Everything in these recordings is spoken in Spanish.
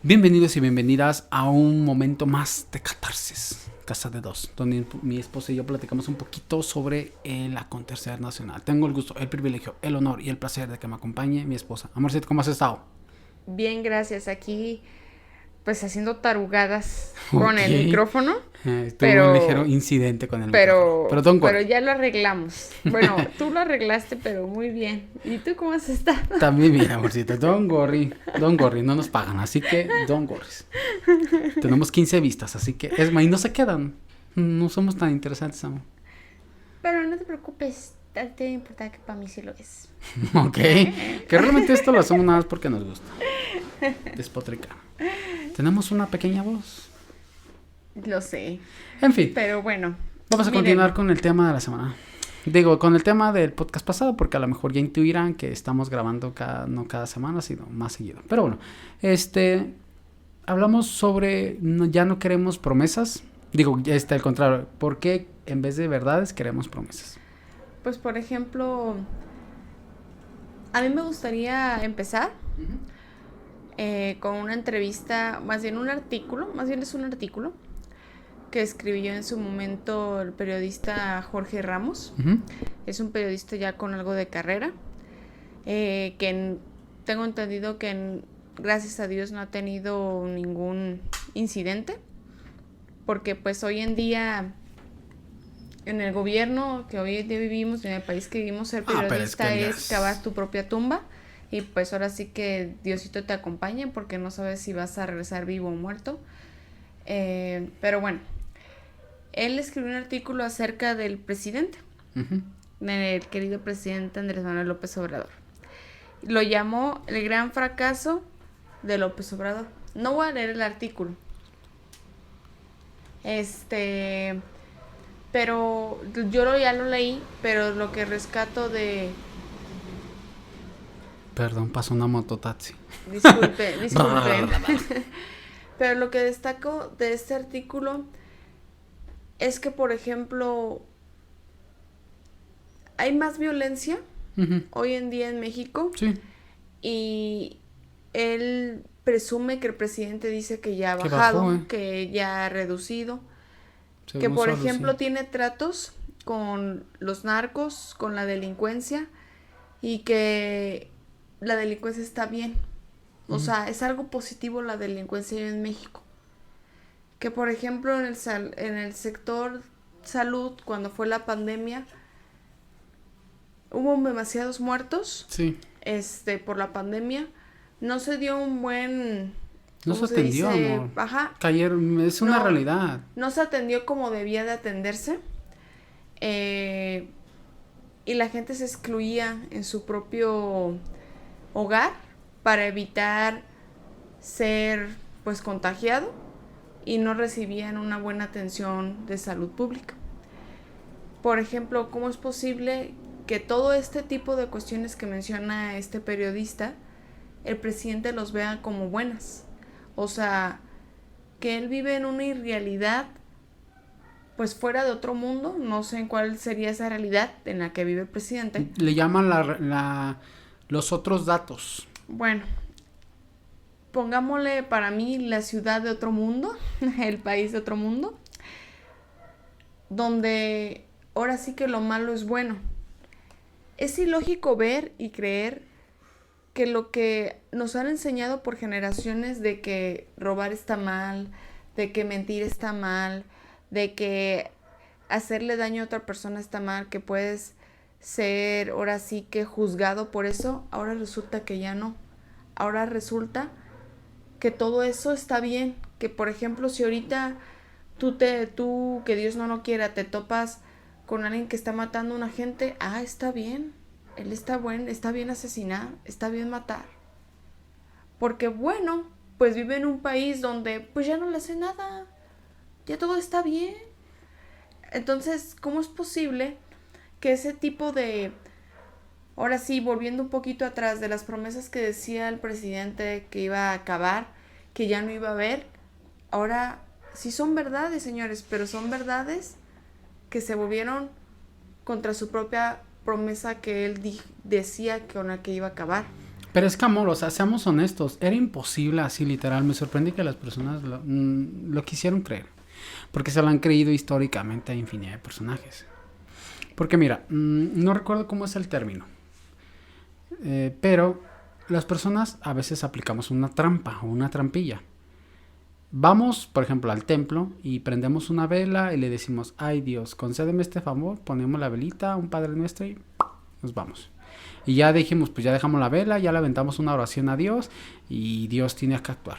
Bienvenidos y bienvenidas a un momento más de catarsis, Casa de Dos, donde mi esposa y yo platicamos un poquito sobre el acontecer nacional. Tengo el gusto, el privilegio, el honor y el placer de que me acompañe mi esposa. Amorcito, ¿cómo has estado? Bien, gracias. Aquí, pues haciendo tarugadas con Ok. el micrófono, Tuve un ligero pero, incidente con el micrófono, pero don't pero worry. ya lo arreglamos. Bueno, tú lo arreglaste, pero muy bien. ¿Y tú cómo has estado? También bien, amorcito, don't worry, no nos pagan, así que don't worry. Tenemos 15 vistas, así que es más, y no se quedan. No somos tan interesantes, amor. Pero no te preocupes, te importa que para mí sí lo es. Ok, que realmente esto lo hacemos nada más porque nos gusta despotricar. Tenemos una pequeña voz. Lo sé, En fin, pero bueno, vamos a miren, continuar con el tema de la semana. Digo, con el tema del podcast pasado, porque a lo mejor ya intuirán que estamos grabando no cada semana, sino más seguido. Pero bueno, hablamos sobre ya no queremos promesas. Digo, al contrario, ¿por qué en vez de verdades queremos promesas? pues por ejemplo, a mí me gustaría empezar con una entrevista, más bien un artículo, más bien es un artículo que escribió en su momento el periodista Jorge Ramos. Uh-huh. Es un periodista ya con algo de carrera, tengo entendido que gracias a Dios no ha tenido ningún incidente, porque pues hoy en día en el gobierno que hoy en día vivimos, en el país que vivimos, ser periodista es cavar tu propia tumba. Y pues ahora sí que Diosito te acompañe, porque no sabes si vas a regresar vivo o muerto. Pero bueno, él escribió un artículo acerca del presidente, del querido presidente Andrés Manuel López Obrador. Lo llamó el gran fracaso de López Obrador. No voy a leer el artículo. Pero yo ya lo leí, pero lo que rescato de... Perdón, pasó una mototaxi. Disculpen. Pero lo que destaco de este artículo es que, por ejemplo, hay más violencia hoy en día en México. Sí. Y él presume que el presidente dice que ya ha bajado, bajó, que ya ha reducido, según que por solo, ejemplo sí. tiene tratos con los narcos, con la delincuencia, y que la delincuencia está bien. O sea, es algo positivo la delincuencia en México. Que por ejemplo en el sector salud, cuando fue la pandemia, hubo demasiados muertos. Sí. Por la pandemia. No se dio un buen... No se atendió, amor. Ajá. Es una realidad. No se atendió como debía de atenderse. Y la gente se excluía en su propio hogar para evitar ser pues contagiado, y no recibían una buena atención de salud pública. Por ejemplo, ¿cómo es posible que todo este tipo de cuestiones que menciona este periodista, el presidente los vea como buenas? O sea, que él vive en una irrealidad, pues fuera de otro mundo. No sé en cuál sería esa realidad en la que vive el presidente. Le llaman los otros datos. Bueno, pongámosle para mí la ciudad de otro mundo, el país de otro mundo, donde ahora sí que lo malo es bueno. Es ilógico ver y creer que lo que nos han enseñado por generaciones, de que robar está mal, de que mentir está mal, de que hacerle daño a otra persona está mal, que puedes ser ahora sí que juzgado por eso, ahora resulta que ya no. Ahora resulta que todo eso está bien. Que por ejemplo, si ahorita tú, que Dios no lo quiera, te topas con alguien que está matando a una gente, está bien. Él está bien asesinar, está bien matar. Porque bueno, pues vive en un país donde pues ya no le hace nada. Ya todo está bien. Entonces, ¿cómo es posible que ese tipo de... Ahora sí, volviendo un poquito atrás de las promesas que decía el presidente que iba a acabar, que ya no iba a haber, ahora sí son verdades, señores, pero son verdades que se volvieron contra su propia promesa que él decía con la que iba a acabar. Pero es que, amor, o sea, seamos honestos, era imposible así, literal. Me sorprende que las personas lo quisieron creer. Porque se lo han creído históricamente a infinidad de personajes. Porque mira, no recuerdo cómo es el término. Pero las personas a veces aplicamos una trampa o una trampilla. Vamos, por ejemplo, al templo y prendemos una vela y le decimos, ay Dios, concédeme este favor, ponemos la velita, un Padre Nuestro y nos vamos. Y ya dijimos, pues ya dejamos la vela, ya le aventamos una oración a Dios y Dios tiene que actuar.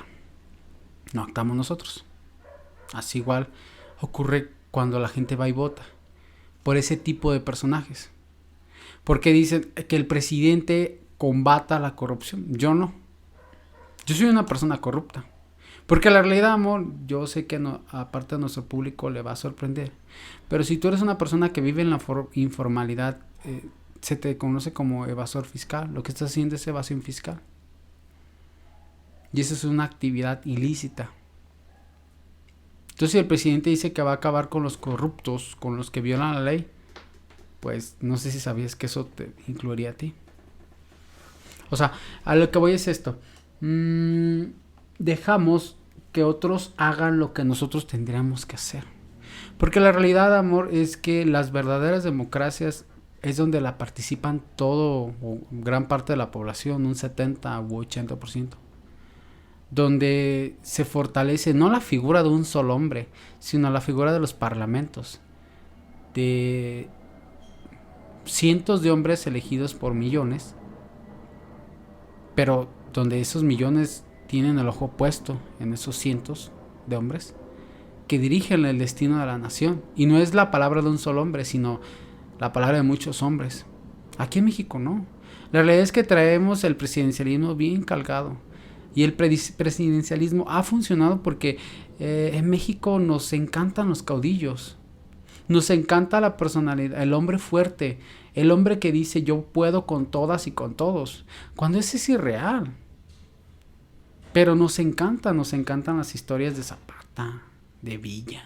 No actuamos nosotros. Así igual ocurre cuando la gente va y vota por ese tipo de personajes. Porque dicen que el presidente combata la corrupción. Yo no. Yo soy una persona corrupta. Porque la realidad, amor, yo sé que no, aparte de nuestro público le va a sorprender. Pero si tú eres una persona que vive en la informalidad, se te conoce como evasor fiscal. Lo que estás haciendo es evasión fiscal. Y eso es una actividad ilícita. Entonces, si el presidente dice que va a acabar con los corruptos, con los que violan la ley, pues no sé si sabías que eso te incluiría a ti. O sea, a lo que voy es esto. Dejamos que otros hagan lo que nosotros tendríamos que hacer. Porque la realidad, amor, es que las verdaderas democracias es donde la participan todo o gran parte de la población, un 70 u 80%. Donde se fortalece no la figura de un solo hombre, sino la figura de los parlamentos. De cientos de hombres elegidos por millones, pero donde esos millones tienen el ojo puesto en esos cientos de hombres que dirigen el destino de la nación. Y no es la palabra de un solo hombre, sino la palabra de muchos hombres. Aquí en México no. La realidad es que traemos el presidencialismo bien cargado. Y el presidencialismo ha funcionado porque en México nos encantan los caudillos. Nos encanta la personalidad, el hombre fuerte, el hombre que dice yo puedo con todas y con todos. Cuando ese es irreal. Pero nos encantan las historias de Zapata, de Villa.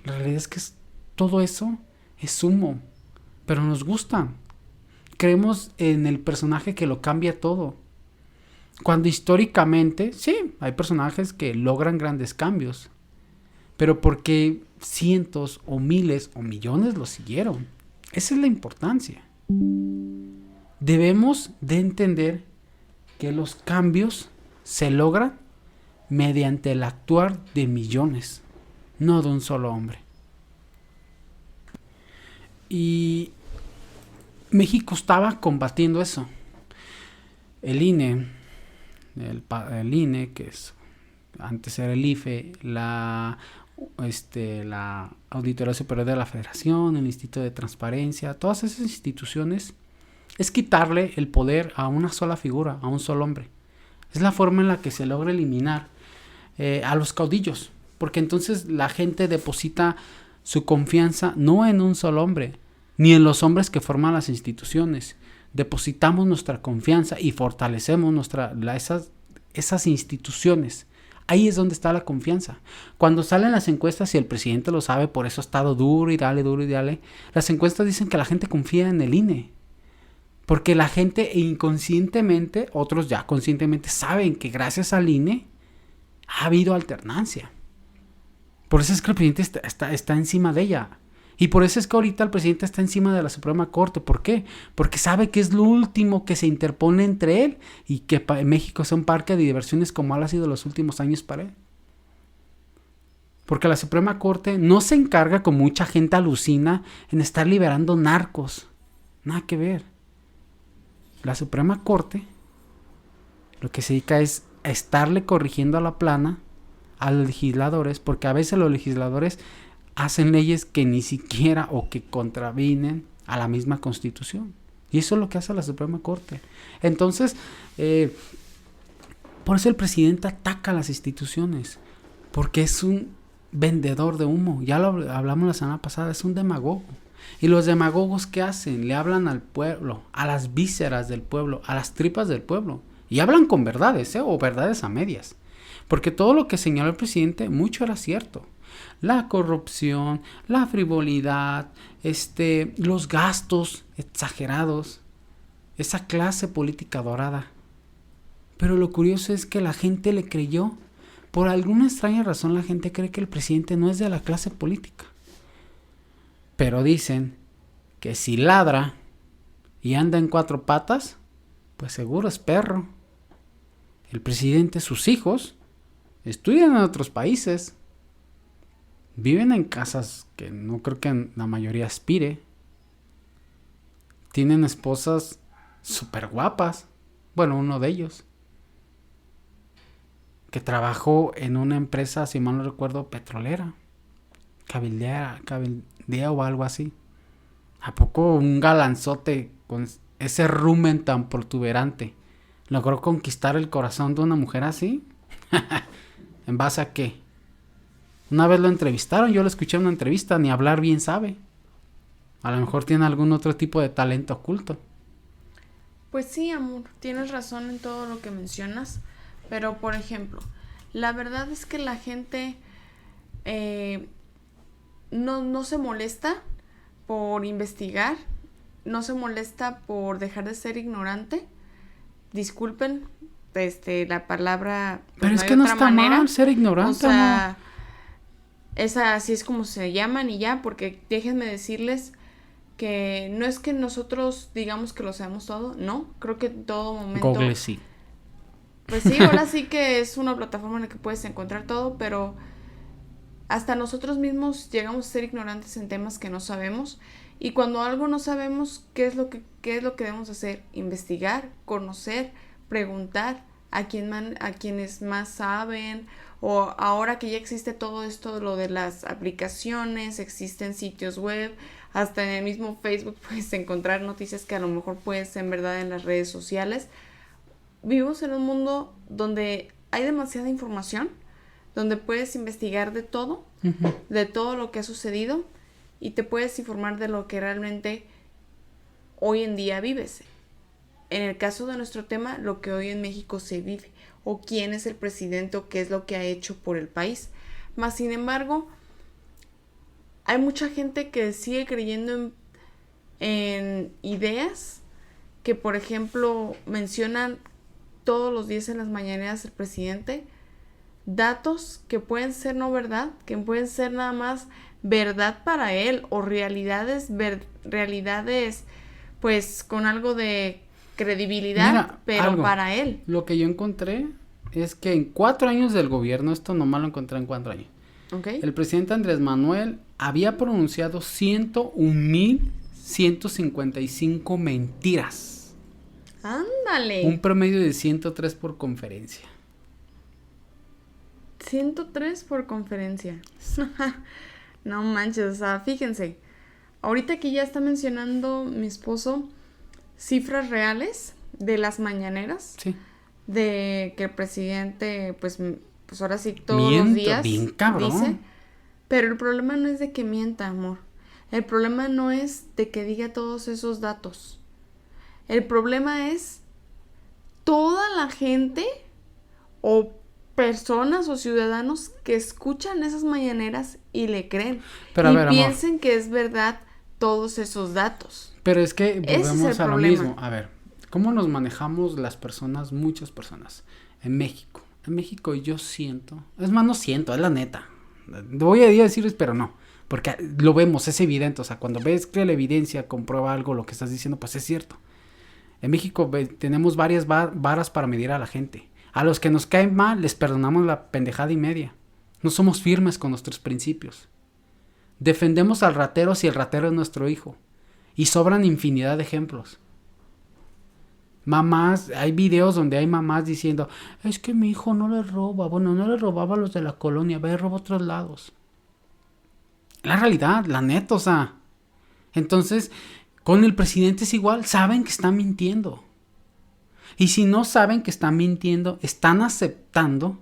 La realidad es que todo eso es humo, pero nos gusta. Creemos en el personaje que lo cambia todo. Cuando históricamente, sí, hay personajes que logran grandes cambios, pero porque cientos o miles o millones lo siguieron. Esa es la importancia. Debemos de entender que los cambios se logran mediante el actuar de millones, no de un solo hombre. Y México estaba combatiendo eso. El INE, el INE, que es antes era el IFE, la Auditoría Superior de la Federación, el Instituto de Transparencia, todas esas instituciones, es quitarle el poder a una sola figura, a un solo hombre. Es la forma en la que se logra eliminar a los caudillos, porque entonces la gente deposita su confianza no en un solo hombre, ni en los hombres que forman las instituciones. Depositamos nuestra confianza y fortalecemos esas instituciones. Ahí es donde está la confianza. Cuando salen las encuestas, y el presidente lo sabe, por eso ha estado duro y dale, las encuestas dicen que la gente confía en el INE. Porque la gente inconscientemente, otros ya conscientemente saben que gracias al INE ha habido alternancia. Por eso es que el presidente está encima de ella. Y por eso es que ahorita el presidente está encima de la Suprema Corte. ¿Por qué? Porque sabe que es lo último que se interpone entre él y que México sea un parque de diversiones como ha sido los últimos años para él. Porque la Suprema Corte no se encarga, como mucha gente alucina, en estar liberando narcos. Nada que ver. La Suprema Corte lo que se dedica es a estarle corrigiendo a la plana a los legisladores, porque a veces los legisladores hacen leyes que ni siquiera o que contravienen a la misma Constitución. Y eso es lo que hace la Suprema Corte. Entonces, por eso el presidente ataca a las instituciones, porque es un vendedor de humo. Ya lo hablamos la semana pasada, es un demagogo. Y los demagogos, ¿qué hacen? Le hablan al pueblo, a las vísceras del pueblo, a las tripas del pueblo. Y hablan con verdades, o verdades a medias. Porque todo lo que señaló el presidente, mucho era cierto. La corrupción, la frivolidad, los gastos exagerados. esa clase política dorada. Pero lo curioso es que la gente le creyó. Por alguna extraña razón la gente cree que el presidente no es de la clase política. Pero dicen que si ladra y anda en 4 patas, pues seguro es perro. El presidente, sus hijos, estudian en otros países. Viven en casas que no creo que la mayoría aspire. Tienen esposas súper guapas. Bueno, uno de ellos. Que trabajó en una empresa, si mal no recuerdo, petrolera. Cabildea o algo así. ¿A poco un galanzote con ese rumen tan protuberante logró conquistar el corazón de una mujer así? ¿En base a qué? Una vez lo entrevistaron, yo lo escuché en una entrevista, ni hablar bien sabe. A lo mejor tiene algún otro tipo de talento oculto. Pues sí, amor, tienes razón en todo lo que mencionas, pero por ejemplo, la verdad es que la gente no se molesta por investigar, no se molesta por dejar de ser ignorante. Disculpen, la palabra. Pues pero es que no está mal ser ignorante. O sea, esa así es como se llaman y ya, porque déjenme decirles que no es que nosotros digamos que lo sabemos todo, no, creo que en todo momento. Google sí. Pues sí, ahora sí que es una plataforma en la que puedes encontrar todo, pero hasta nosotros mismos llegamos a ser ignorantes en temas que no sabemos. Y cuando algo no sabemos, ¿qué es lo que debemos hacer? Investigar, conocer, preguntar a quienes más saben. O ahora que ya existe todo esto, lo de las aplicaciones, existen sitios web, hasta en el mismo Facebook puedes encontrar noticias que a lo mejor pueden ser en verdad en las redes sociales. Vivimos en un mundo donde hay demasiada información, donde puedes investigar de todo, de todo lo que ha sucedido, y te puedes informar de lo que realmente hoy en día vives. En el caso de nuestro tema, lo que hoy en México se vive, o quién es el presidente, o qué es lo que ha hecho por el país. Mas, sin embargo, hay mucha gente que sigue creyendo en ideas que, por ejemplo, mencionan todos los días en las mañaneras el presidente, datos que pueden ser no verdad, que pueden ser nada más verdad para él, o realidades pues con algo de credibilidad. Mira, pero para él. Lo que yo encontré es que en 4 años del gobierno, esto nomás lo encontré en 4 años, okay, el presidente Andrés Manuel había pronunciado 101,155 mentiras. ¡Ándale! Un promedio de 103 por conferencia. 103 por conferencia. No manches, o sea, fíjense. Ahorita que ya está mencionando mi esposo cifras reales de las mañaneras. Sí. De que el presidente, pues ahora sí todos los días bien cabrón. Dice. Pero el problema no es de que mienta, amor. El problema no es de que diga todos esos datos. El problema es toda la gente o personas o ciudadanos que escuchan esas mañaneras y le creen. Pero, y piensen, amor, que es verdad todos esos datos. Pero es que volvemos a lo mismo. A ver, ¿cómo nos manejamos las personas, muchas personas? En México. En México yo siento, es más, no siento, es la neta. Voy a decirles, pero no. Porque lo vemos, es evidente. O sea, cuando ves que la evidencia comprueba algo, lo que estás diciendo, pues es cierto. En México tenemos varias varas para medir a la gente. A los que nos caen mal, les perdonamos la pendejada y media. No somos firmes con nuestros principios. Defendemos al ratero si el ratero es nuestro hijo. Y sobran infinidad de ejemplos. Mamás, hay videos donde hay mamás diciendo, es que mi hijo no le roba. Bueno, no le robaba a los de la colonia, ve, roba a otros lados. La realidad, la neta, o sea. Entonces, con el presidente es igual, saben que están mintiendo. Y si no saben que están mintiendo, están aceptando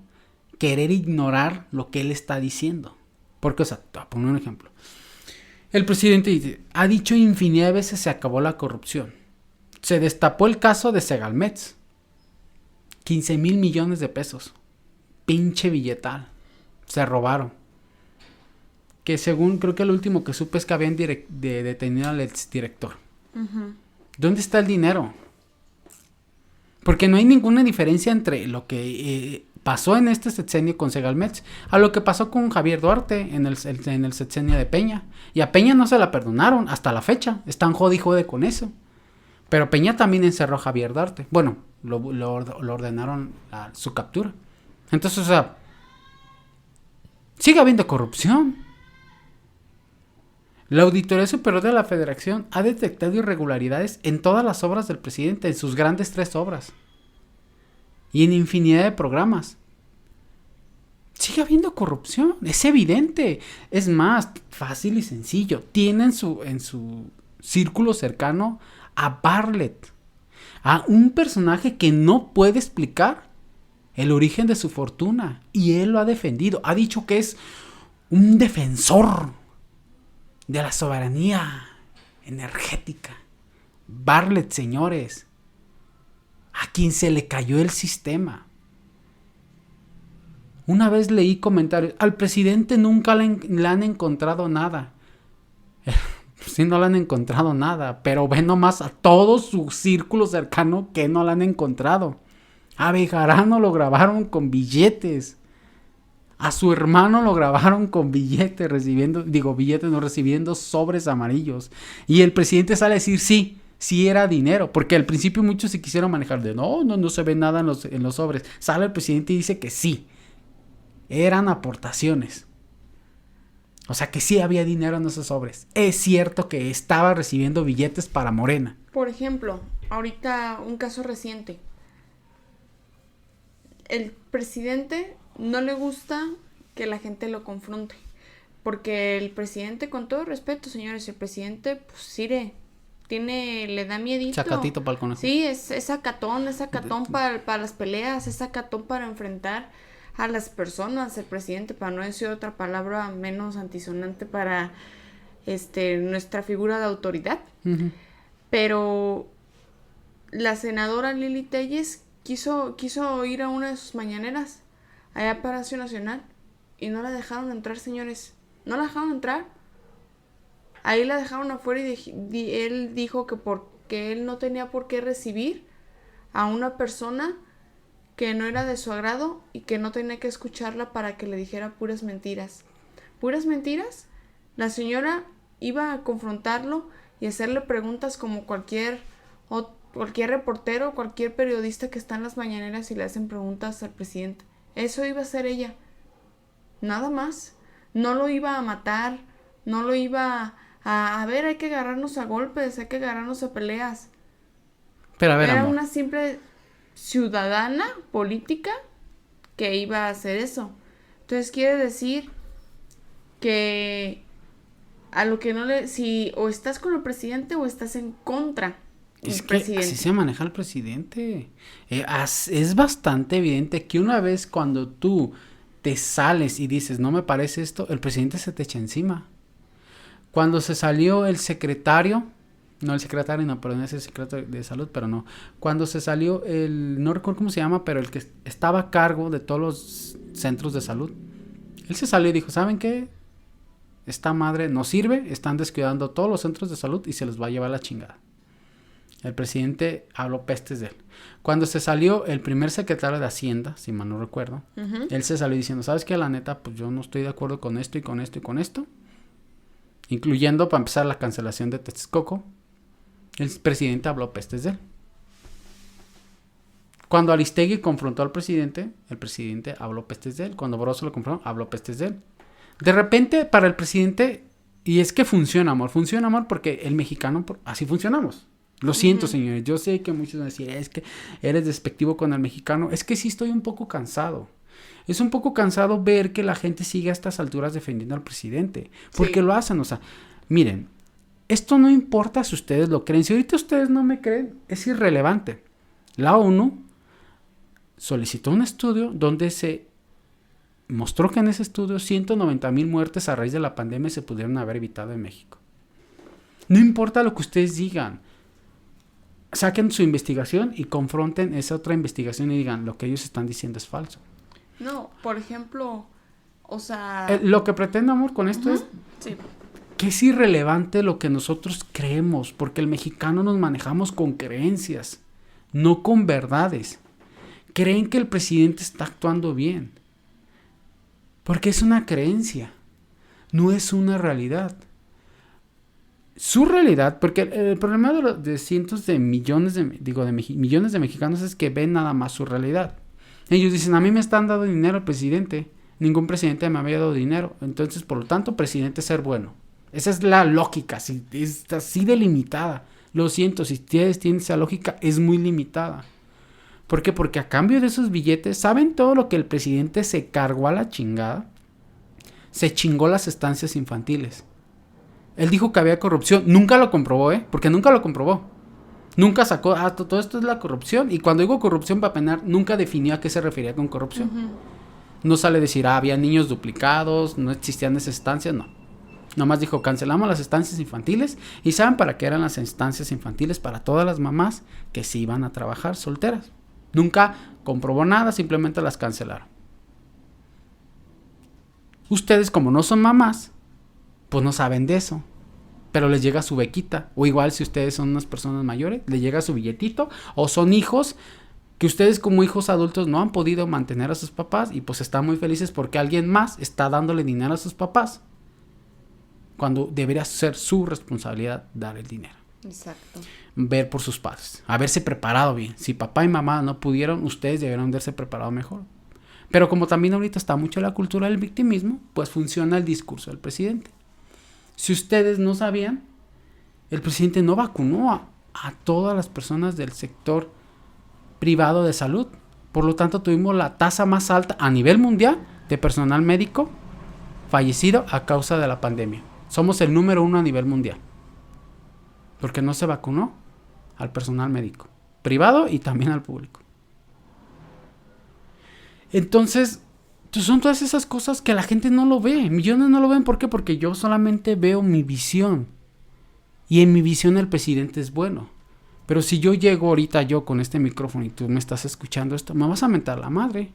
querer ignorar lo que él está diciendo. Porque, o sea, te voy a poner un ejemplo. El presidente ha dicho infinidad de veces se acabó la corrupción. Se destapó el caso de Segalmex. 15,000 millones de pesos. Pinche billetal. Se robaron. Que según, creo que lo último que supe es que habían detenido al exdirector. ¿Dónde está el dinero? Porque no hay ninguna diferencia entre lo que pasó en este sexenio con Segalmex a lo que pasó con Javier Duarte en el sexenio de Peña. Y a Peña no se la perdonaron hasta la fecha. Están jode y jode con eso. Pero Peña también encerró a Javier Duarte. Bueno, lo ordenaron su captura. Entonces, o sea, sigue habiendo corrupción. La Auditoría Superior de la Federación ha detectado irregularidades en todas las obras del presidente, en sus grandes 3 obras. Y en infinidad de programas. Sigue habiendo corrupción, es evidente. Es más, fácil y sencillo. Tiene en su círculo cercano a Bartlett, a un personaje que no puede explicar el origen de su fortuna. Y él lo ha defendido. Ha dicho que es un defensor de la soberanía energética. Bartlett, señores, a quien se le cayó el sistema. Una vez leí comentarios, al presidente nunca le han encontrado nada. Sí, no le han encontrado nada, pero ve nomás a todo su círculo cercano que no le han encontrado. A Bejarano lo grabaron con billetes. A su hermano lo grabaron con billetes, recibiendo sobres amarillos. Y el presidente sale a decir sí era dinero. Porque al principio muchos se quisieron manejar de no se ve nada en los sobres. Sale el presidente y dice que sí. Eran aportaciones. O sea que sí había dinero en esos sobres. Es cierto que estaba recibiendo billetes para Morena. Por ejemplo, ahorita un caso reciente. El presidente no le gusta que la gente lo confronte. Porque el presidente, con todo respeto, señores, el presidente, pues sí, le da miedito. Sacatito para el conejo. Sí, es sacatón para las peleas, es sacatón para enfrentar a las personas, el presidente, para no decir otra palabra menos antisonante para nuestra figura de autoridad. Uh-huh. Pero la senadora Lili Telles quiso ir a una de sus mañaneras allá a Palacio Nacional y no la dejaron entrar, señores. No la dejaron entrar. Ahí la dejaron afuera y él dijo que porque él no tenía por qué recibir a una persona que no era de su agrado y que no tenía que escucharla para que le dijera puras mentiras. ¿Puras mentiras? La señora iba a confrontarlo y hacerle preguntas como cualquier reportero, cualquier periodista que está en las mañaneras y le hacen preguntas al presidente. Eso iba a hacer ella. Nada más. No lo iba a matar, no lo iba a ver, hay que agarrarnos a golpes, hay que agarrarnos a peleas. Pero a ver, era amor, una simple ciudadana política que iba a hacer eso. Entonces quiere decir que a lo que si o estás con el presidente o estás en contra del presidente. Así se maneja el presidente. Es bastante evidente que una vez cuando tú te sales y dices no me parece esto, el presidente se te echa encima. Cuando se salió el secretario, perdón, es el secretario de salud, pero no. Cuando se salió no recuerdo cómo se llama, pero el que estaba a cargo de todos los centros de salud. Él se salió y dijo, ¿saben qué? Esta madre no sirve, están descuidando todos los centros de salud y se los va a llevar la chingada. El presidente habló pestes de él. Cuando se salió el primer secretario de Hacienda, si mal no recuerdo, uh-huh, él se salió diciendo, ¿sabes qué? La neta, pues yo no estoy de acuerdo con esto y con esto y con esto. Incluyendo, para empezar, la cancelación de Texcoco. El presidente habló pestes de él. Cuando Aristegui confrontó al presidente, el presidente habló pestes de él. Cuando Broso lo confrontó, habló pestes de él. De repente, para el presidente, y es que funciona, amor, porque el mexicano, así funcionamos. Lo siento, señores, yo sé que muchos van a decir, es que eres despectivo con el mexicano. Es que sí estoy un poco cansado. Es un poco cansado ver que la gente sigue a estas alturas defendiendo al presidente. Porque sí lo hacen, o sea, miren, esto no importa si ustedes lo creen. Si ahorita ustedes no me creen, es irrelevante. La ONU solicitó un estudio donde se mostró que en ese estudio 190,000 muertes a raíz de la pandemia se pudieron haber evitado en México. No importa lo que ustedes digan. Saquen su investigación y confronten esa otra investigación y digan, lo que ellos están diciendo es falso. No, por ejemplo, o sea... lo que pretendo, amor, con esto es que es irrelevante lo que nosotros creemos, porque el mexicano nos manejamos con creencias, no con verdades. Creen que el presidente está actuando bien. Porque es una creencia, no es una realidad. Su realidad, porque el problema de cientos de millones millones de mexicanos es que ven nada más su realidad. Ellos dicen, a mí me están dando dinero el presidente, ningún presidente me había dado dinero, entonces por lo tanto presidente es ser bueno. Esa es la lógica, es así delimitada. Lo siento, si ustedes tienen esa lógica, es muy limitada. ¿Por qué? Porque a cambio de esos billetes, ¿saben todo lo que el presidente se cargó a la chingada? Se chingó las estancias infantiles. Él dijo que había corrupción. Nunca lo comprobó, porque nunca lo comprobó. Nunca sacó, todo esto es la corrupción. Y cuando digo corrupción para penar, nunca definió a qué se refería con corrupción. No sale a decir, había niños duplicados, no existían esas estancias, no. Nomás dijo, cancelamos las estancias infantiles. ¿Y saben para qué eran las estancias infantiles? Para todas las mamás que se iban a trabajar solteras. Nunca comprobó nada, simplemente las cancelaron. Ustedes, como no son mamás, pues no saben de eso. Pero les llega su bequita. O igual si ustedes son unas personas mayores, les llega su billetito. O son hijos que ustedes como hijos adultos no han podido mantener a sus papás. Y pues están muy felices porque alguien más está dándole dinero a sus papás. Cuando debería ser su responsabilidad dar el dinero. Exacto. Ver por sus padres, haberse preparado bien. Si papá y mamá no pudieron, ustedes debieron haberse preparado mejor. Pero como también ahorita está mucho la cultura del victimismo, pues funciona el discurso del presidente. Si ustedes no sabían, el presidente no vacunó a todas las personas del sector privado de salud. Por lo tanto, tuvimos la tasa más alta a nivel mundial de personal médico fallecido a causa de la pandemia. Somos el número 1 a nivel mundial. Porque no se vacunó al personal médico, privado y también al público. Entonces, son todas esas cosas que la gente no lo ve. Millones no lo ven. ¿Por qué? Porque yo solamente veo mi visión. Y en mi visión el presidente es bueno. Pero si yo llego ahorita con este micrófono y tú me estás escuchando esto, me vas a mentar la madre.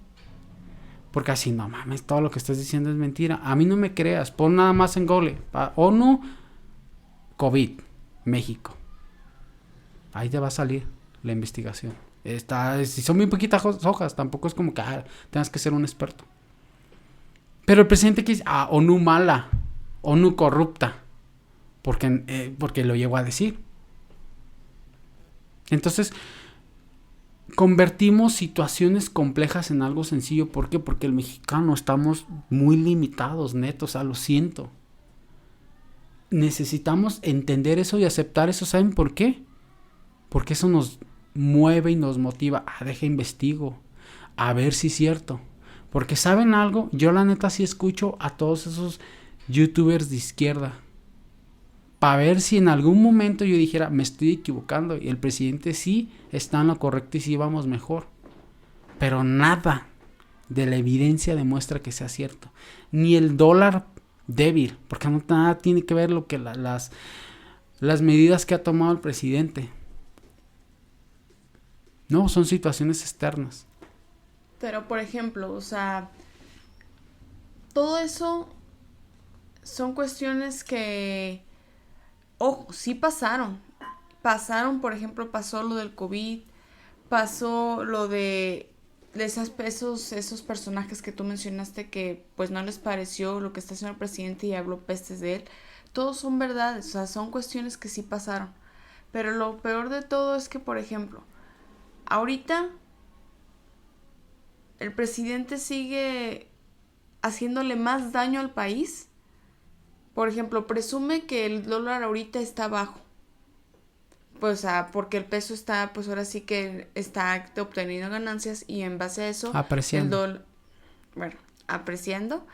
Porque así, no mames, todo lo que estás diciendo es mentira. A mí no me creas. Pon nada más en Google. ONU, COVID. México. Ahí te va a salir la investigación. Si son muy poquitas hojas, tampoco es como que tengas que ser un experto. Pero el presidente que dice, ONU mala, ONU corrupta, porque lo llegó a decir. Entonces, convertimos situaciones complejas en algo sencillo. ¿Por qué? Porque el mexicano estamos muy limitados, netos, lo siento. Necesitamos entender eso y aceptar eso. ¿Saben por qué? Porque eso nos mueve y nos motiva. Deja investigo. A ver si es cierto. Porque ¿saben algo? Yo la neta sí escucho a todos esos youtubers de izquierda. Para ver si en algún momento yo dijera, me estoy equivocando. Y el presidente sí está en lo correcto y sí vamos mejor. Pero nada de la evidencia demuestra que sea cierto. Ni el dólar débil, porque nada tiene que ver lo que las medidas que ha tomado el presidente. No, son situaciones externas. Pero por ejemplo, todo eso son cuestiones que, ojo, sí pasaron. Por ejemplo, pasó lo del COVID, pasó lo de esos personajes que tú mencionaste que pues no les pareció lo que está haciendo el presidente y habló pestes de él. Todos son verdades, son cuestiones que sí pasaron. Pero lo peor de todo es que, por ejemplo, ahorita el presidente sigue haciéndole más daño al país. Por ejemplo, presume que el dólar ahorita está bajo. Pues, porque el peso está, pues ahora sí que está obteniendo ganancias y en base a eso... Apreciando. Apreciando.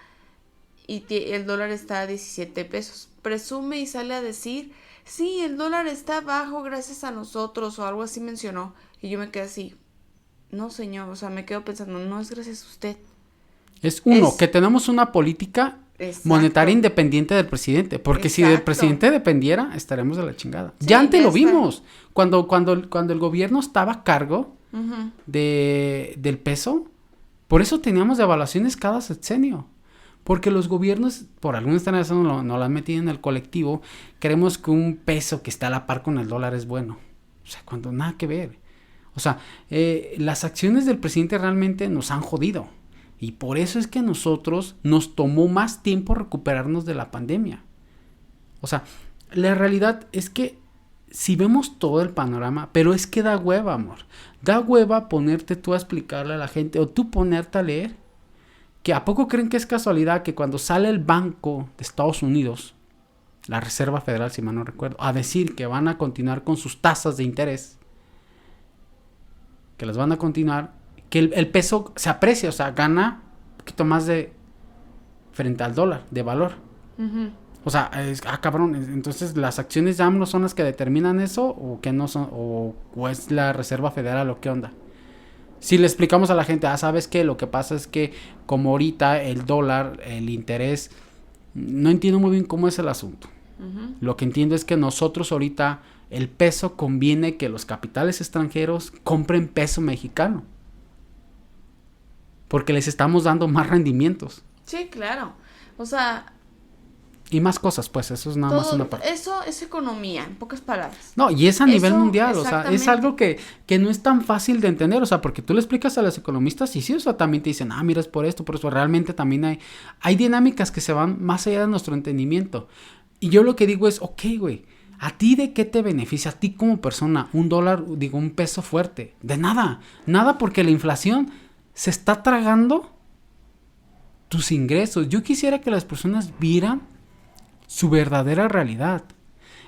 Y el dólar está a 17 pesos. Presume y sale a decir, sí, el dólar está bajo gracias a nosotros o algo así mencionó. Y yo me quedé así, no señor, me quedo pensando, no es gracias a usted. Es que tenemos una política monetaria independiente del presidente, porque si del presidente dependiera, estaremos de la chingada. Sí, ya antes lo vimos, cuando el gobierno estaba a cargo del peso, por eso teníamos devaluaciones cada sexenio, porque los gobiernos, por alguna razón no lo han metido en el colectivo, creemos que un peso que está a la par con el dólar es bueno, cuando nada que ver. O sea, las acciones del presidente realmente nos han jodido. Y por eso es que a nosotros nos tomó más tiempo recuperarnos de la pandemia. O sea, la realidad es que si vemos todo el panorama, pero es que da hueva, amor. Da hueva ponerte tú a explicarle a la gente o tú ponerte a leer. Que ¿a poco creen que es casualidad que cuando sale el Banco de Estados Unidos, la Reserva Federal, si mal no recuerdo, a decir que van a continuar con sus tasas de interés, que las van a continuar, que el peso se aprecia, o sea, gana un poquito más de frente al dólar, de valor. Ujú. O sea, cabrón, entonces las acciones de AMLO son las que determinan eso o que no son, o es la Reserva Federal o qué onda. Si le explicamos a la gente, ¿sabes qué? Lo que pasa es que como ahorita el dólar, el interés, no entiendo muy bien cómo es el asunto. Ujú. Lo que entiendo es que nosotros ahorita el peso conviene que los capitales extranjeros compren peso mexicano. Porque les estamos dando más rendimientos. Sí, claro. O sea, Y más cosas, pues eso es nada más una parte. eso es economía, en pocas palabras. No, y es a nivel Eso, mundial, o sea, es exactamente. algo que no es tan fácil de entender, o sea, porque tú le explicas a los economistas y sí, o sea, también te dicen, mira, es por esto, por eso, realmente también hay dinámicas que se van más allá de nuestro entendimiento. Y yo lo que digo es, ok, güey, ¿a ti de qué te beneficia? A ti como persona, un peso fuerte, de nada, nada porque la inflación se está tragando tus ingresos. Yo quisiera que las personas vieran su verdadera realidad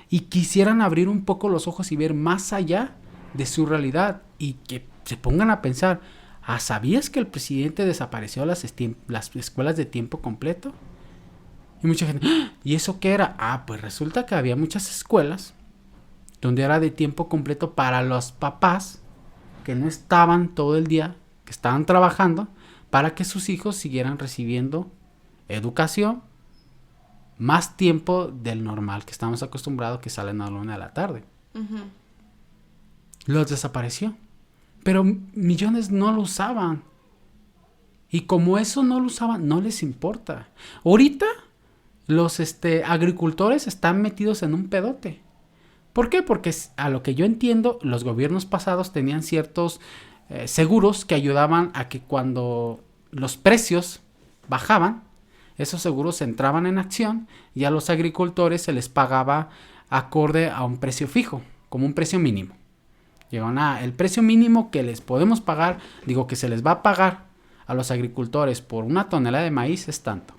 y quisieran abrir un poco los ojos y ver más allá de su realidad y que se pongan a pensar, ¿sabías que el presidente desapareció las escuelas de tiempo completo? Y mucha gente, ¿y eso qué era? Pues resulta que había muchas escuelas donde era de tiempo completo para los papás que no estaban todo el día, que estaban trabajando, para que sus hijos siguieran recibiendo educación más tiempo del normal que estamos acostumbrados que salen a la 1 de la tarde. Ujú. Los desapareció. Pero millones no lo usaban. Y como eso no lo usaban, no les importa. Ahorita los agricultores están metidos en un pedote. ¿Por qué? Porque a lo que yo entiendo, los gobiernos pasados tenían ciertos seguros que ayudaban a que cuando los precios bajaban, esos seguros entraban en acción y a los agricultores se les pagaba acorde a un precio fijo, como un precio mínimo. Llegaron el precio mínimo que les podemos pagar, que se les va a pagar a los agricultores por una tonelada de maíz es tanto.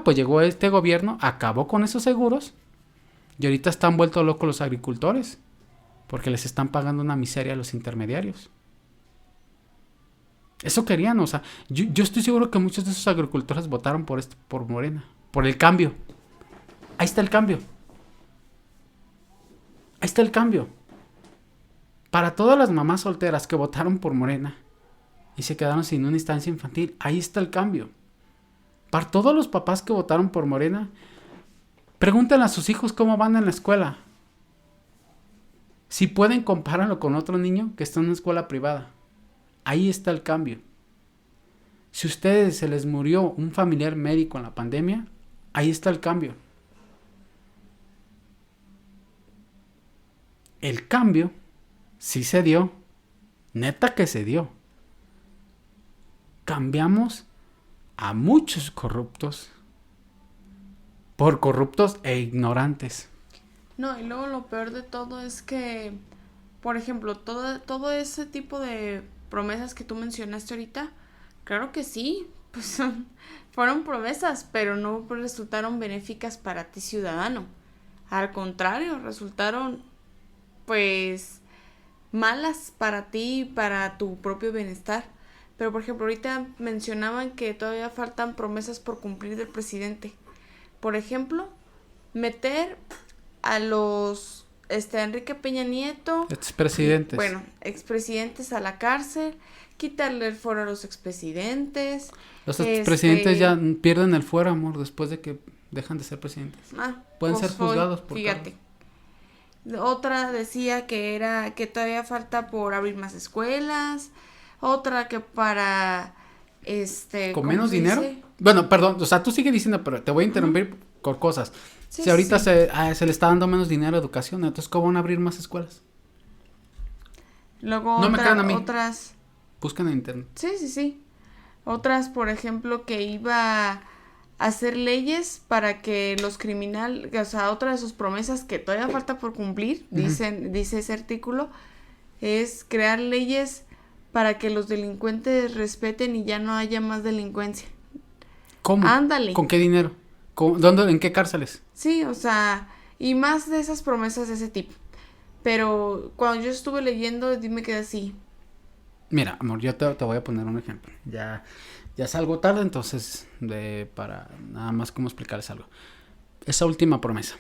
Pues llegó este gobierno, acabó con esos seguros y ahorita están vueltos locos los agricultores porque les están pagando una miseria a los intermediarios. Eso querían, o sea, yo estoy seguro que muchos de esos agricultores votaron por Morena, por el cambio. Ahí está el cambio. Ahí está el cambio. Para todas las mamás solteras que votaron por Morena y se quedaron sin una instancia infantil, ahí está el cambio. Para todos los papás que votaron por Morena, pregúntenle a sus hijos cómo van en la escuela. Si pueden, compáranlo con otro niño que está en una escuela privada. Ahí está el cambio. Si a ustedes se les murió un familiar médico en la pandemia, ahí está el cambio. El cambio sí se dio. Neta que se dio. Cambiamos a muchos corruptos por corruptos e ignorantes. No, y luego lo peor de todo es que, por ejemplo, todo ese tipo de promesas que tú mencionaste ahorita, claro que sí, pues fueron promesas, pero no resultaron benéficas para ti, ciudadano. Al contrario, resultaron pues malas para ti y para tu propio bienestar. Pero por ejemplo, ahorita mencionaban que todavía faltan promesas por cumplir del presidente. Por ejemplo, meter a los Enrique Peña Nieto, Expresidentes. Bueno, expresidentes a la cárcel, quitarle el fuero a los expresidentes. Los expresidentes ya pierden el fuero, amor, después de que dejan de ser presidentes. Pueden ser juzgados por fíjate. Otra decía que todavía falta por abrir más escuelas. Otra que para ¿con menos dinero? Bueno, perdón, o sea, tú sigue diciendo, pero te voy a interrumpir con cosas. Sí, si ahorita sí. se le está dando menos dinero a educación, entonces ¿cómo van a abrir más escuelas? Luego No me crean a mí. otras... Buscan en internet. Sí. Otras, por ejemplo, que iba a hacer leyes para que los criminales, o sea, otra de sus promesas que todavía falta por cumplir, dice ese artículo, es crear leyes para que los delincuentes respeten y ya no haya más delincuencia. ¿Cómo? Ándale. ¿Con qué dinero? ¿Dónde, en qué cárceles? Sí, o sea, y más de esas promesas de ese tipo. Pero cuando yo estuve leyendo, me quedé así. Mira, amor, yo te voy a poner un ejemplo. Ya es algo tarde, entonces, para nada más como explicarles algo. Esa última promesa.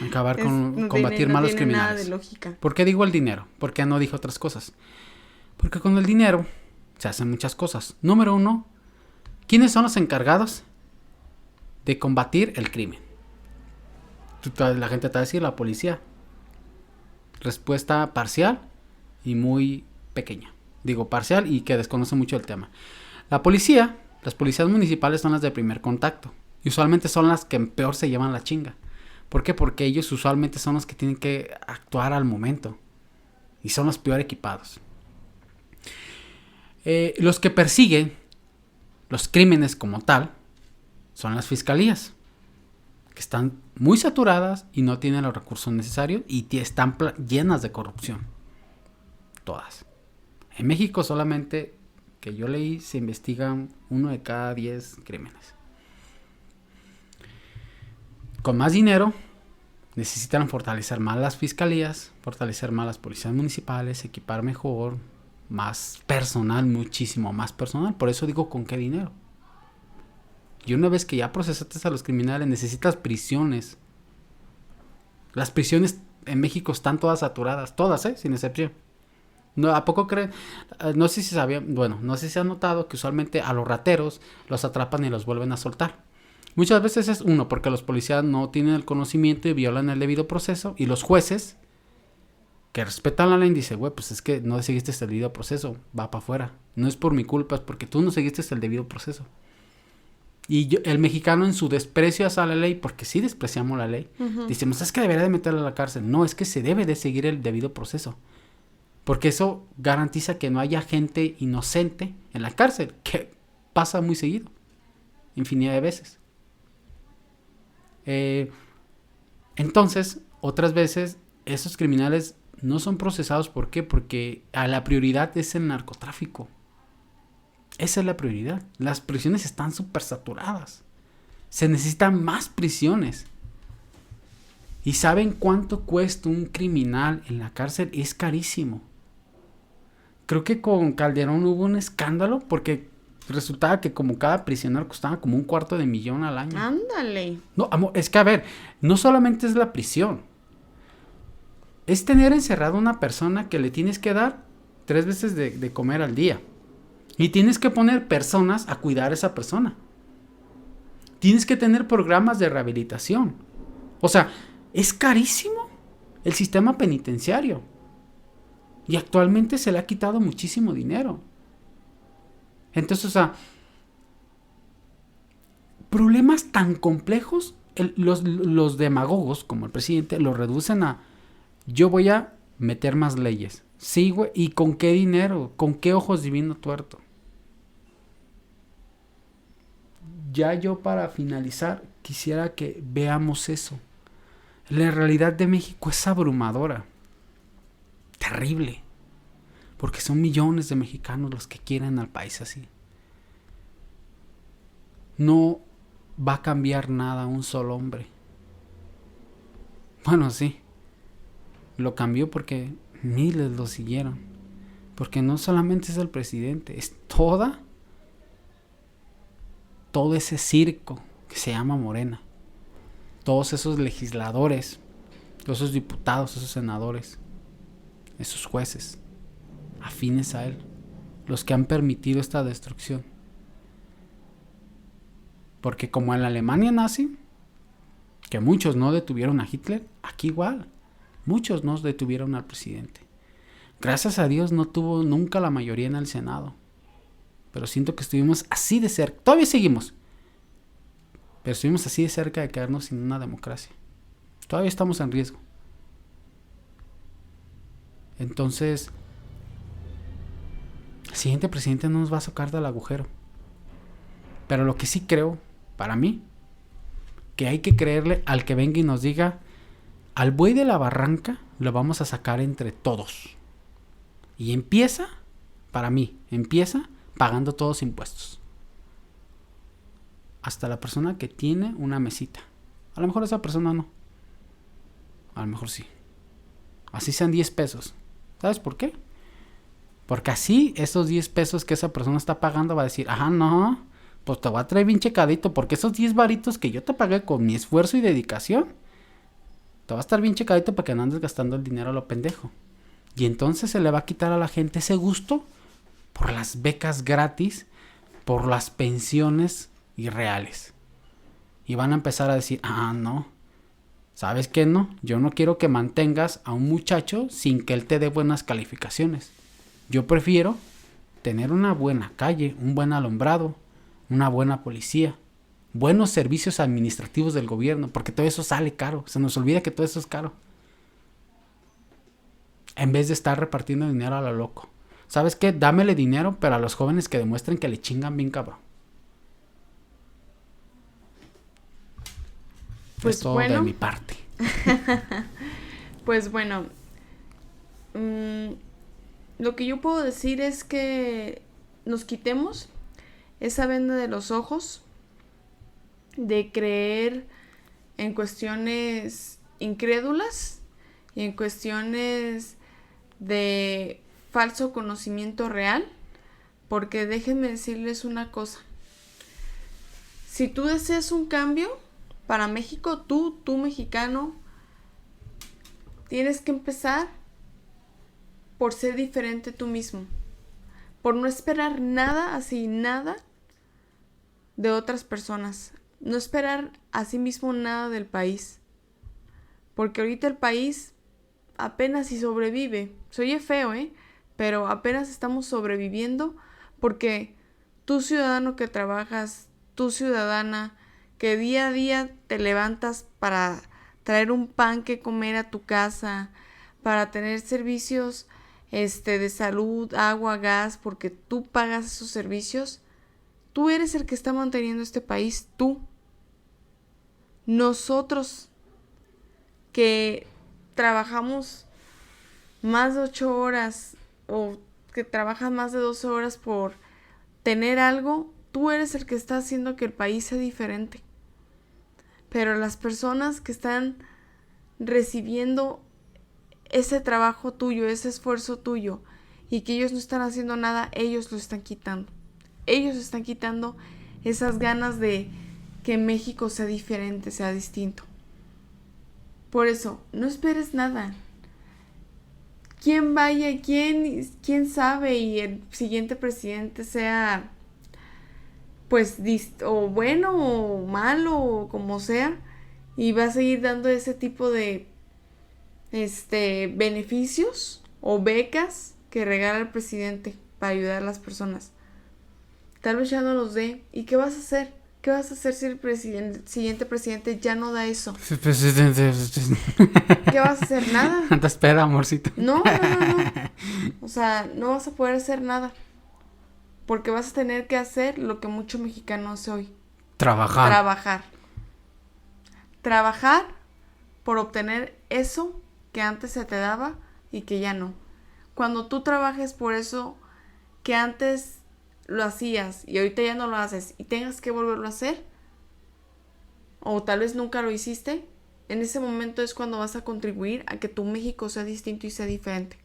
Acabar con combatir malos criminales. Nada de lógica. ¿Por qué digo el dinero? ¿Por qué no dije otras cosas? Porque con el dinero se hacen muchas cosas. Número 1, ¿quiénes son los encargados de combatir el crimen? La gente te va a decir la policía. Respuesta parcial y muy pequeña. Digo parcial y que desconoce mucho el tema. La policía, las policías municipales son las de primer contacto. Y usualmente son las que peor se llevan la chinga. ¿Por qué? Porque ellos usualmente son los que tienen que actuar al momento. Y son los peor equipados. Los que persiguen los crímenes como tal son las fiscalías, que están muy saturadas y no tienen los recursos necesarios y están llenas de corrupción. Todas. En México solamente, que yo leí, se investigan 1 de cada 10 crímenes. Con más dinero, necesitan fortalecer más las fiscalías, fortalecer más las policías municipales, equipar mejor, más personal, muchísimo más personal. Por eso digo, ¿con qué dinero? Y una vez que ya procesaste a los criminales, necesitas prisiones. Las prisiones en México están todas saturadas, todas, sin excepción. No, ¿a poco creen? No sé si sabían, bueno, no sé si han notado que usualmente a los rateros los atrapan y los vuelven a soltar. Muchas veces es porque los policías no tienen el conocimiento y violan el debido proceso, y los jueces que respetan la ley dicen, güey, pues es que no seguiste el debido proceso, va para afuera. No es por mi culpa, es porque tú no seguiste el debido proceso. Y el mexicano en su desprecio hacia la ley, porque sí despreciamos la ley, decimos, es que debería de meterla a la cárcel. No, es que se debe de seguir el debido proceso. Porque eso garantiza que no haya gente inocente en la cárcel, que pasa muy seguido, infinidad de veces. Entonces, otras veces, esos criminales no son procesados. ¿Por qué? Porque la prioridad es el narcotráfico. Esa es la prioridad. Las prisiones están súper saturadas. Se necesitan más prisiones. ¿Y saben cuánto cuesta un criminal en la cárcel? Es carísimo. Creo que con Calderón hubo un escándalo porque resultaba que como cada prisionero costaba como $250,000 al año. Ándale. No, amor, es que a ver, no solamente es la prisión. Es tener encerrado a una persona que le tienes que dar 3 veces de comer al día. Y tienes que poner personas a cuidar a esa persona. Tienes que tener programas de rehabilitación. O sea, es carísimo el sistema penitenciario. Y actualmente se le ha quitado muchísimo dinero. Entonces, o sea, problemas tan complejos, los demagogos, como el presidente, los reducen a, yo voy a meter más leyes. Sí, güey, ¿y con qué dinero? ¿Con qué ojos divino tuerto? Ya yo para finalizar, quisiera que veamos eso. La realidad de México es abrumadora. Terrible. Porque son millones de mexicanos los que quieren al país así. No va a cambiar nada un solo hombre. Bueno, sí. Lo cambió porque miles lo siguieron. Porque no solamente es el presidente, es todo ese circo que se llama Morena. Todos esos legisladores, todos esos diputados, esos senadores, esos jueces afines a él, los que han permitido esta destrucción. Porque como en la Alemania nazi, que muchos no detuvieron a Hitler, aquí igual, muchos no detuvieron al presidente. Gracias a Dios no tuvo nunca la mayoría en el Senado, pero siento que estuvimos así de cerca, todavía seguimos, pero estuvimos así de cerca de quedarnos sin una democracia. Todavía estamos en riesgo. Entonces, el siguiente presidente no nos va a sacar del agujero. Pero lo que sí creo, para mí, que hay que creerle al que venga y nos diga, al buey de la barranca lo vamos a sacar entre todos. Y empieza, para mí, empieza pagando todos impuestos. Hasta la persona que tiene una mesita. A lo mejor esa persona no. A lo mejor sí. Así sean 10 pesos. ¿Sabes por qué? Porque así esos 10 pesos que esa persona está pagando va a decir, ajá, no, pues te voy a traer bien checadito, porque esos 10 varitos que yo te pagué con mi esfuerzo y dedicación, te va a estar bien checadito para que no andes gastando el dinero a lo pendejo. Y entonces se le va a quitar a la gente ese gusto por las becas gratis, por las pensiones irreales. Y van a empezar a decir, ah, no, ¿sabes qué? No, yo no quiero que mantengas a un muchacho sin que él te dé buenas calificaciones. Yo prefiero tener una buena calle, un buen alumbrado, una buena policía, buenos servicios administrativos del gobierno, porque todo eso sale caro. Se nos olvida que todo eso es caro. En vez de estar repartiendo dinero a lo loco. ¿Sabes qué? Dámele dinero, pero a los jóvenes que demuestren que le chingan bien cabrón. Pues es todo bueno. de mi parte. Pues bueno. Lo que yo puedo decir es que nos quitemos esa venda de los ojos de creer en cuestiones incrédulas y en cuestiones de falso conocimiento real, porque déjenme decirles una cosa. Si tú deseas un cambio para México, tú mexicano, tienes que empezar por ser diferente tú mismo, por no esperar nada, así nada de otras personas, no esperar a sí mismo nada del país, porque ahorita el país apenas si sobrevive. Se oye feo, pero apenas estamos sobreviviendo porque tú ciudadano que trabajas, tú ciudadana que día a día te levantas para traer un pan que comer a tu casa, para tener servicios de salud, agua, gas, porque tú pagas esos servicios, tú eres el que está manteniendo este país, tú. Nosotros que trabajamos más de 8 horas o que trabajan más de 12 horas por tener algo, tú eres el que está haciendo que el país sea diferente. Pero las personas que están recibiendo ese trabajo tuyo, ese esfuerzo tuyo, y que ellos no están haciendo nada, ellos lo están quitando. Ellos están quitando esas ganas de que México sea diferente, sea distinto. Por eso, no esperes nada. ¿Quién vaya? ¿Quién sabe? Y el siguiente presidente sea, pues, o bueno o malo, o como sea, y va a seguir dando ese tipo de beneficios o becas que regala el presidente para ayudar a las personas. Tal vez ya no los dé. ¿Y qué vas a hacer? ¿Qué vas a hacer si el siguiente presidente ya no da eso? ¿Qué vas a hacer? Nada. Te espera, amorcito. No. O sea, no vas a poder hacer nada. Porque vas a tener que hacer lo que mucho mexicano hace hoy. Trabajar. Trabajar por obtener eso que antes se te daba y que ya no. Cuando tú trabajes por eso que antes lo hacías y ahorita ya no lo haces y tengas que volverlo a hacer, o tal vez nunca lo hiciste, en ese momento es cuando vas a contribuir a que tu México sea distinto y sea diferente.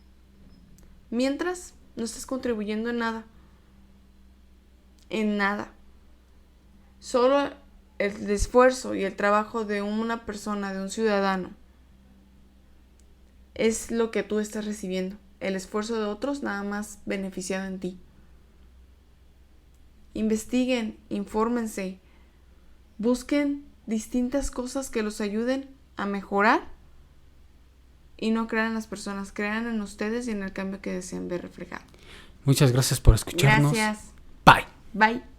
Mientras, no estás contribuyendo en nada. En nada. Solo el esfuerzo y el trabajo de una persona, de un ciudadano, es lo que tú estás recibiendo. El esfuerzo de otros nada más beneficiado en ti. Investiguen, infórmense, busquen distintas cosas que los ayuden a mejorar y no crean en las personas, crean en ustedes y en el cambio que desean ver reflejado. Muchas gracias por escucharnos. Gracias. Bye. Bye.